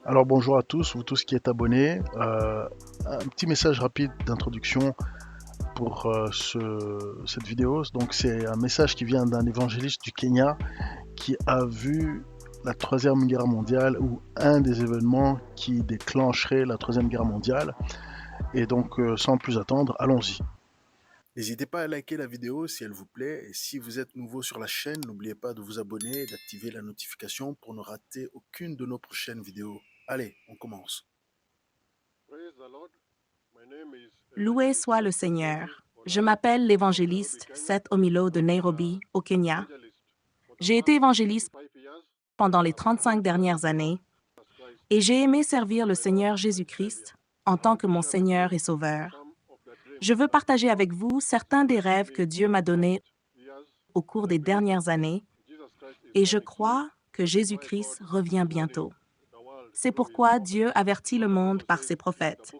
Alors bonjour à tous, vous tous qui êtes abonnés. Un petit message rapide d'introduction pour cette vidéo. Donc c'est un message qui vient d'un évangéliste du Kenya qui a vu la Troisième Guerre mondiale ou un des événements qui déclencherait la Troisième Guerre mondiale. Et donc sans plus attendre, allons-y. N'hésitez pas à liker la vidéo si elle vous plaît et si vous êtes nouveau sur la chaîne, n'oubliez pas de vous abonner et d'activer la notification pour ne rater aucune de nos prochaines vidéos. Allez, on commence. Loué soit le Seigneur. Je m'appelle l'évangéliste Seth Omilo de Nairobi, au Kenya. J'ai été évangéliste pendant les 35 dernières années et j'ai aimé servir le Seigneur Jésus-Christ en tant que mon Seigneur et Sauveur. Je veux partager avec vous certains des rêves que Dieu m'a donnés au cours des dernières années et je crois que Jésus-Christ revient bientôt. C'est pourquoi Dieu avertit le monde par ses prophètes.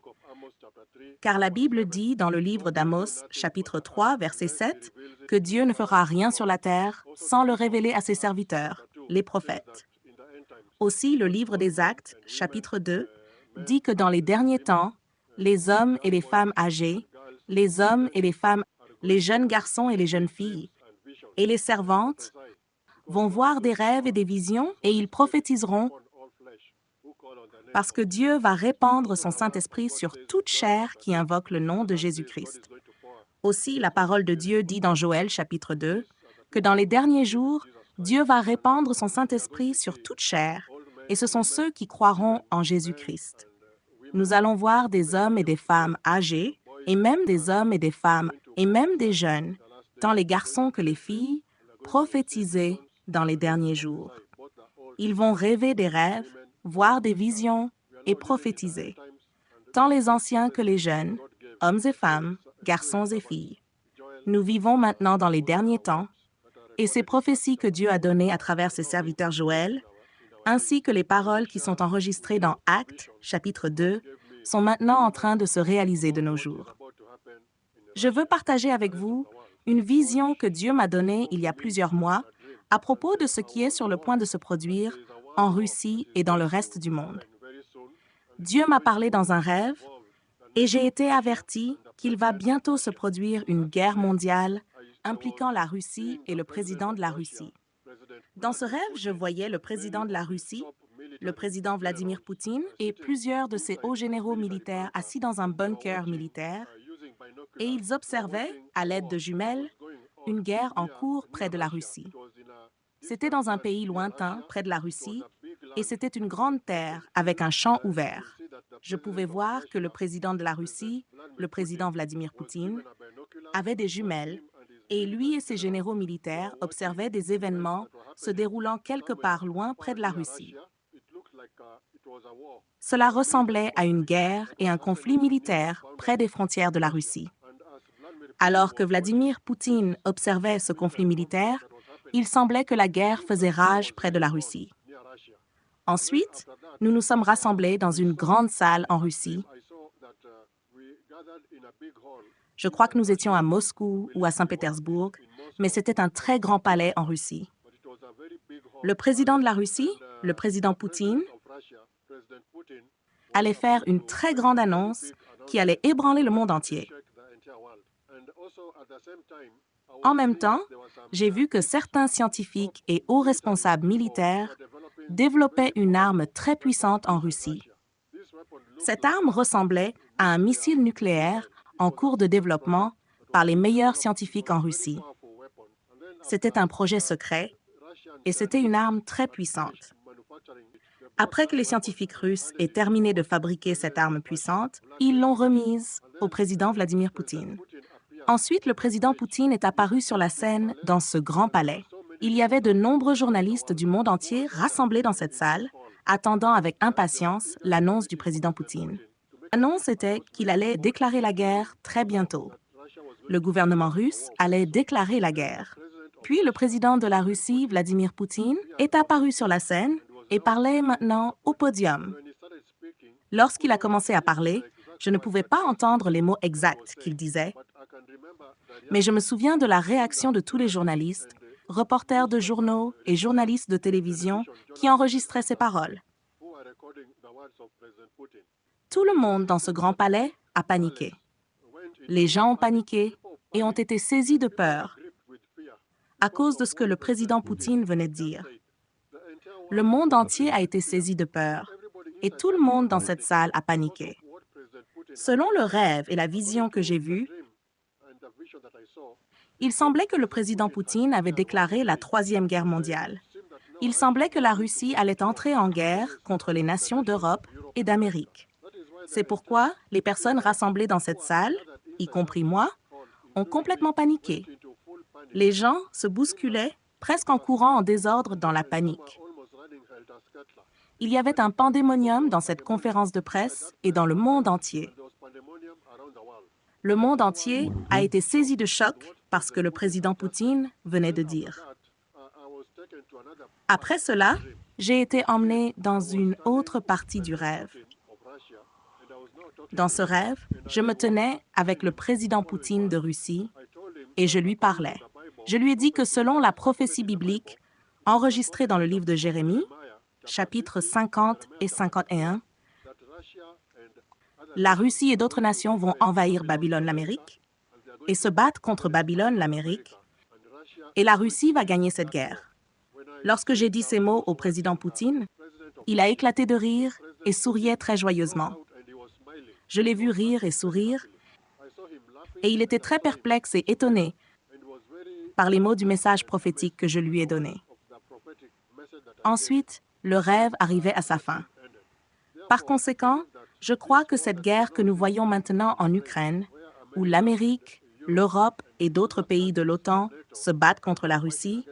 Car la Bible dit dans le livre d'Amos, chapitre 3, verset 7, que Dieu ne fera rien sur la terre sans le révéler à ses serviteurs, les prophètes. Aussi, le livre des Actes, chapitre 2, dit que dans les derniers temps, les hommes et les femmes âgés, les hommes et les femmes, les jeunes garçons et les jeunes filles, et les servantes vont voir des rêves et des visions et ils prophétiseront parce que Dieu va répandre son Saint-Esprit sur toute chair qui invoque le nom de Jésus-Christ. Aussi, la parole de Dieu dit dans Joël chapitre 2 que dans les derniers jours, Dieu va répandre son Saint-Esprit sur toute chair, et ce sont ceux qui croiront en Jésus-Christ. Nous allons voir des hommes et des femmes âgés, et même des hommes et des femmes, et même des jeunes, tant les garçons que les filles, prophétiser dans les derniers jours. Ils vont rêver des rêves, voir des visions et prophétiser, tant les anciens que les jeunes, hommes et femmes, garçons et filles. Nous vivons maintenant dans les derniers temps, et ces prophéties que Dieu a données à travers ses serviteurs Joël, ainsi que les paroles qui sont enregistrées dans Actes, chapitre 2, sont maintenant en train de se réaliser de nos jours. Je veux partager avec vous une vision que Dieu m'a donnée il y a plusieurs mois à propos de ce qui est sur le point de se produire en Russie et dans le reste du monde. Dieu m'a parlé dans un rêve et j'ai été averti qu'il va bientôt se produire une guerre mondiale impliquant la Russie et le président de la Russie. Dans ce rêve, je voyais le président de la Russie, le président Vladimir Poutine et plusieurs de ses hauts généraux militaires assis dans un bunker militaire, et ils observaient, à l'aide de jumelles, une guerre en cours près de la Russie. C'était dans un pays lointain, près de la Russie, et c'était une grande terre avec un champ ouvert. Je pouvais voir que le président de la Russie, le président Vladimir Poutine, avait des jumelles, et lui et ses généraux militaires observaient des événements se déroulant quelque part loin près de la Russie. Cela ressemblait à une guerre et un conflit militaire près des frontières de la Russie. Alors que Vladimir Poutine observait ce conflit militaire, il semblait que la guerre faisait rage près de la Russie. Ensuite, nous nous sommes rassemblés dans une grande salle en Russie. Je crois que nous étions à Moscou ou à Saint-Pétersbourg, mais c'était un très grand palais en Russie. Le président de la Russie, le président Poutine, allait faire une très grande annonce qui allait ébranler le monde entier. En même temps, j'ai vu que certains scientifiques et hauts responsables militaires développaient une arme très puissante en Russie. Cette arme ressemblait à un missile nucléaire en cours de développement par les meilleurs scientifiques en Russie. C'était un projet secret et c'était une arme très puissante. Après que les scientifiques russes aient terminé de fabriquer cette arme puissante, ils l'ont remise au président Vladimir Poutine. Ensuite, le président Poutine est apparu sur la scène dans ce grand palais. Il y avait de nombreux journalistes du monde entier rassemblés dans cette salle, attendant avec impatience l'annonce du président Poutine. L'annonce était qu'il allait déclarer la guerre très bientôt. Le gouvernement russe allait déclarer la guerre. Puis le président de la Russie, Vladimir Poutine, est apparu sur la scène et parlait maintenant au podium. Lorsqu'il a commencé à parler, je ne pouvais pas entendre les mots exacts qu'il disait, mais je me souviens de la réaction de tous les journalistes, reporters de journaux et journalistes de télévision qui enregistraient ses paroles. Tout le monde dans ce grand palais a paniqué. Les gens ont paniqué et ont été saisis de peur à cause de ce que le président Poutine venait de dire. Le monde entier a été saisi de peur et tout le monde dans cette salle a paniqué. Selon le rêve et la vision que j'ai vue, il semblait que le président Poutine avait déclaré la Troisième Guerre mondiale. Il semblait que la Russie allait entrer en guerre contre les nations d'Europe et d'Amérique. C'est pourquoi les personnes rassemblées dans cette salle, y compris moi, ont complètement paniqué. Les gens se bousculaient, presque en courant en désordre dans la panique. Il y avait un pandémonium dans cette conférence de presse et dans le monde entier. Le monde entier a été saisi de choc par ce que le président Poutine venait de dire. Après cela, j'ai été emmené dans une autre partie du rêve. Dans ce rêve, je me tenais avec le président Poutine de Russie et je lui parlais. Je lui ai dit que selon la prophétie biblique enregistrée dans le livre de Jérémie, chapitres 50 et 51, la Russie et d'autres nations vont envahir Babylone, l'Amérique, et se battre contre Babylone, l'Amérique, et la Russie va gagner cette guerre. Lorsque j'ai dit ces mots au président Poutine, il a éclaté de rire et souriait très joyeusement. Je l'ai vu rire et sourire, et il était très perplexe et étonné par les mots du message prophétique que je lui ai donné. Ensuite, le rêve arrivait à sa fin. Par conséquent, je crois que cette guerre que nous voyons maintenant en Ukraine, où l'Amérique, l'Europe et d'autres pays de l'OTAN se battent contre la Russie,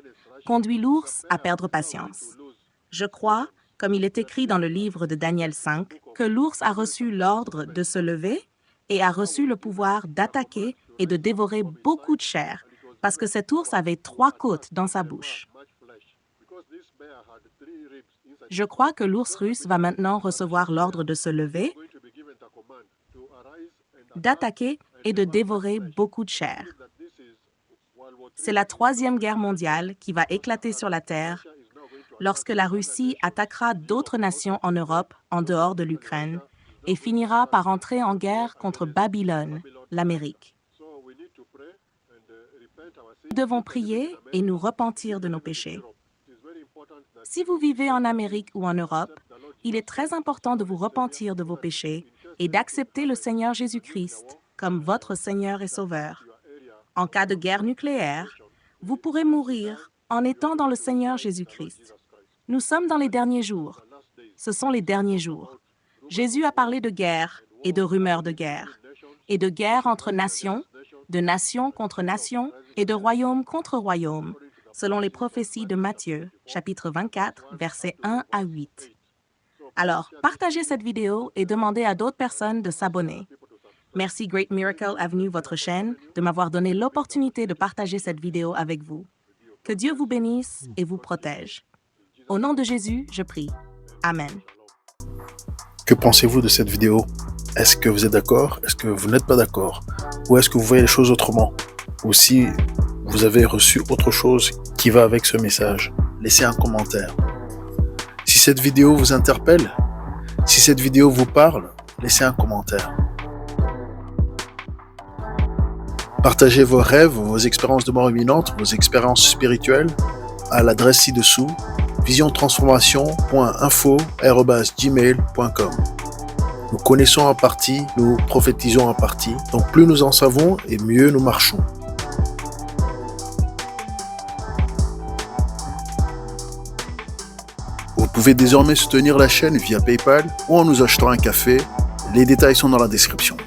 conduit l'ours à perdre patience. Je crois, comme il est écrit dans le livre de Daniel 5, que l'ours a reçu l'ordre de se lever et a reçu le pouvoir d'attaquer et de dévorer beaucoup de chair, parce que cet ours avait 3 côtes dans sa bouche. Je crois que l'ours russe va maintenant recevoir l'ordre de se lever, d'attaquer et de dévorer beaucoup de chair. C'est la Troisième Guerre mondiale qui va éclater sur la Terre lorsque la Russie attaquera d'autres nations en Europe, en dehors de l'Ukraine, et finira par entrer en guerre contre Babylone, l'Amérique. Nous devons prier et nous repentir de nos péchés. Si vous vivez en Amérique ou en Europe, il est très important de vous repentir de vos péchés et d'accepter le Seigneur Jésus-Christ comme votre Seigneur et Sauveur. En cas de guerre nucléaire, vous pourrez mourir en étant dans le Seigneur Jésus-Christ. Nous sommes dans les derniers jours. Ce sont les derniers jours. Jésus a parlé de guerre et de rumeurs de guerre, et de guerre entre nations, de nations contre nations et de royaume contre royaume, selon les prophéties de Matthieu, chapitre 24, versets 1 à 8. Alors, partagez cette vidéo et demandez à d'autres personnes de s'abonner. Merci Great Miracle Avenue, votre chaîne, de m'avoir donné l'opportunité de partager cette vidéo avec vous. Que Dieu vous bénisse et vous protège. Au nom de Jésus, je prie. Amen. Que pensez-vous de cette vidéo? Est-ce que vous êtes d'accord? Est-ce que vous n'êtes pas d'accord? Ou est-ce que vous voyez les choses autrement? Ou si vous avez reçu autre chose qui va avec ce message, laissez un commentaire. Si cette vidéo vous interpelle, si cette vidéo vous parle, laissez un commentaire. Partagez vos rêves, vos expériences de mort imminente, vos expériences spirituelles à l'adresse ci-dessous, visiontransformation.info@gmail.com. Nous connaissons en partie, nous prophétisons en partie, donc plus nous en savons et mieux nous marchons. Vous pouvez désormais soutenir la chaîne via PayPal ou en nous achetant un café. Les détails sont dans la description.